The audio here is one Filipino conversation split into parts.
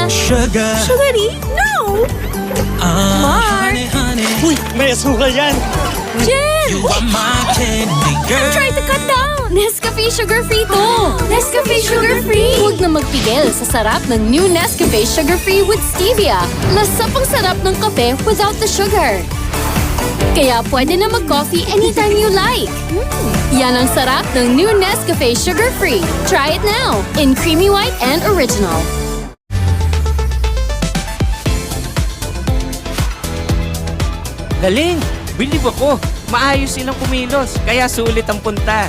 Sugar. Sugary? No! Mark! Honey. Uy, may asukal yan! Jen! You are my candy girl. Try to cut down! Nescafe sugar-free to! Nescafe sugar-free! Huwag na magpigil sa sarap ng new Nescafe sugar-free with stevia. Lasapang sarap ng kape without the sugar. Kaya pwede na mag-coffee anytime you like. Yan ang sarap ng new Nescafe sugar-free. Try it now in creamy white and original. Galing! Believe ako! Maayos silang kumilos, kaya sulit ang punta.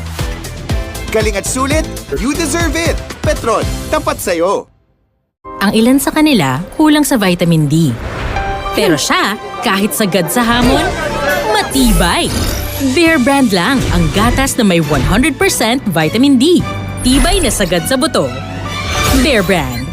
Galing at sulit, you deserve it! Petron, tapat sa'yo! Ang ilan sa kanila kulang sa vitamin D. Pero siya, kahit sagad sa hamon, matibay. Bear Brand lang ang gatas na may 100% vitamin D. Tibay na sagad sa buto. Bear Brand.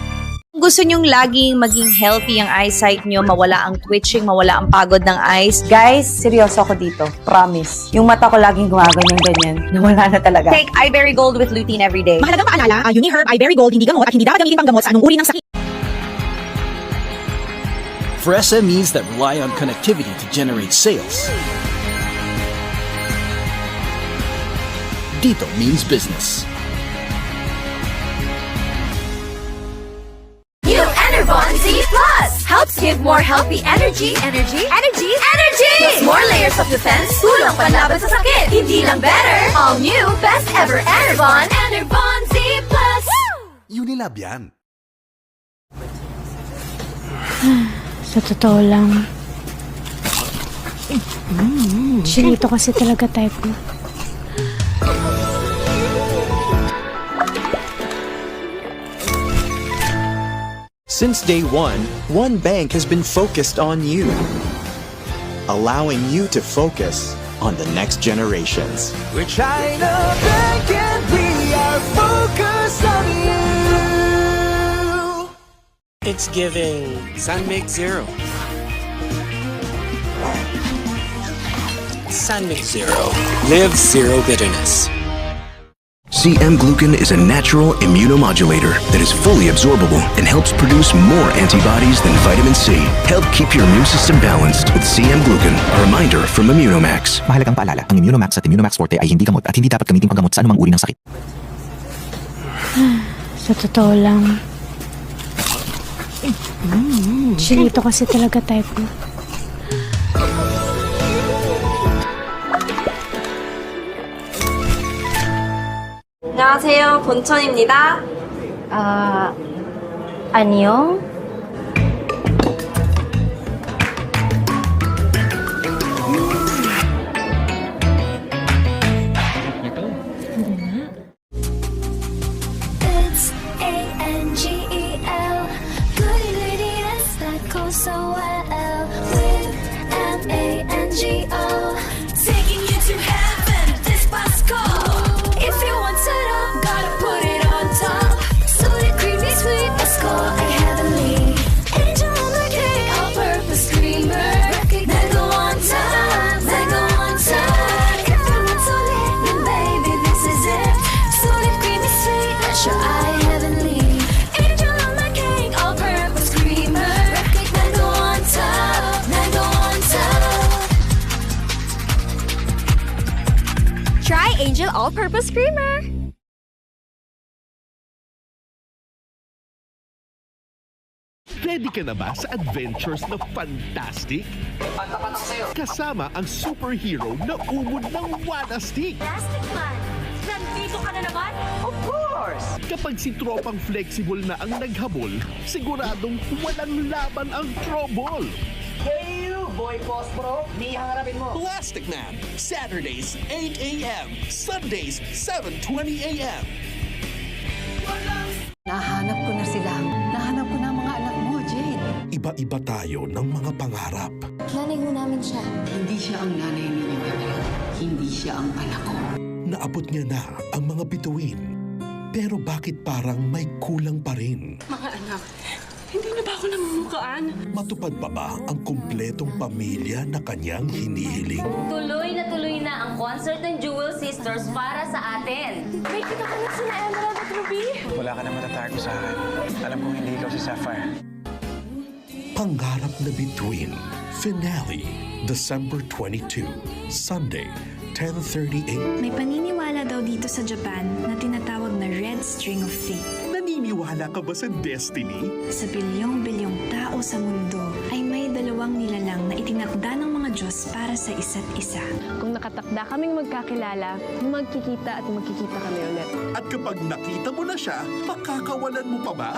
Gusto nyong laging maging healthy ang eyesight nyo, mawala ang twitching, mawala ang pagod ng eyes. Guys, seryoso ako dito. Promise. Yung mata ko laging gumaganyan-ganyan. Nawala na talaga. Take Iberry Gold with lutein every day. Mahalagang paalala, Uniherb Iberry Gold hindi gamot at hindi dapat gamitin panggamot sa anong uri ng sakit. For SMEs that rely on connectivity to generate sales, Dito means business. New Enervon Z Plus helps give more healthy energy. Plus more layers of defense. Tulong panlaban sa sakit. Hindi lang better. All new, best ever Enervon. Enervon Z Plus. Unilab yan. Sa totoo lang, Chinito kasi talaga type mo. Since day one bank has been focused on you, allowing you to focus on the next generations. We're China Bank and we are focused on you. It's giving San Mig Zero. San Mig Zero. Live zero bitterness. CM Glucan is a natural immunomodulator that is fully absorbable and helps produce more antibodies than vitamin C. Help keep your immune system balanced with CM Glucan, a reminder from Immunomax. Mahalagang paalala, ang Immunomax at Immunomax Forte ay hindi gamot at hindi dapat gamitin panggamot sa anumang uri ng sakit. Sa totoo lang, Chinito kasi talaga type mo. 안녕하세요, 본천입니다. 안녕? It's ANGEL. Good ingredients that go so well with MANGO. Taking you to heaven, this bus call. If you want it up, gotta put it on top. Sweet, creamy, sweet, let's go heavenly. Angel on the cake, all-purpose creamer. Mango on top, mango on top. If you want solid, then baby, this is it. Sweet, creamy, sweet, let your eye heavenly. Angel on the cake, all-purpose creamer. Mango on top, mango on top. Try Angel All-Purpose Creamer. Ready ka na ba sa adventures na fantastic? Kasama ang superhero na umod ng Wanastic. Plastic Man, nandito ka na naman? Of course! Kapag si tropang flexible na ang naghabol, siguradong walang laban ang trouble. Hey you, boy Pospro, ni hangarapin mo. Plastic Man, Saturdays 8 a.m., Sundays 7:20 a.m. Nahanap ko na sila. Nahanap ko na ang mga anak mo, Jade. Iba-iba tayo ng mga pangarap. Nanay mo namin siya. Hindi siya ang nanay ninyo, Evelyn. Hindi siya ang anak ko. Naabot niya na ang mga bituin. Pero bakit parang may kulang pa rin? Mga anak, hindi na ba ako namumukaan? Matupad pa ba ang kumpletong pamilya na kanyang hinihiling? Tuloy na ang concert ng Jewel Sisters para sa atin. May kita ka na sila Emerald at Ruby. Wala ka na matatago sa akin. Alam kong hindi ikaw si Sapphire. Pangarap na Bituin. Finale, December 22, Sunday, 10:30 May paniniwala daw dito sa Japan na tinatawag na Red String of Fate. Naniniwala ka ba sa destiny? Sa bilyong-bilyong tao sa mundo ay may dalawang nilalang na itinakda ng mga Diyos para sa isa't isa. Kung nakatakda kaming magkakilala, magkikita at magkikita kami ulit. At kapag nakita mo na siya, pakakawalan mo pa ba?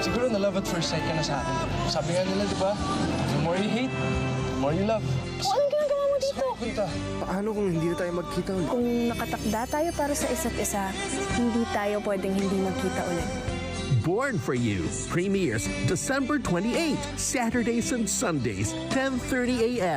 Siguro na love at first sight ka na sa akin. Sabi nga nila, di ba? The more you hate, the more you love. Anong ginagawa mo dito? Paano kung hindi na tayo magkita ulit? Kung nakatakda tayo para sa isa't isa, hindi tayo pwedeng hindi magkita ulit. Born for You premieres December 28, Saturdays and Sundays, 10:30 a.m.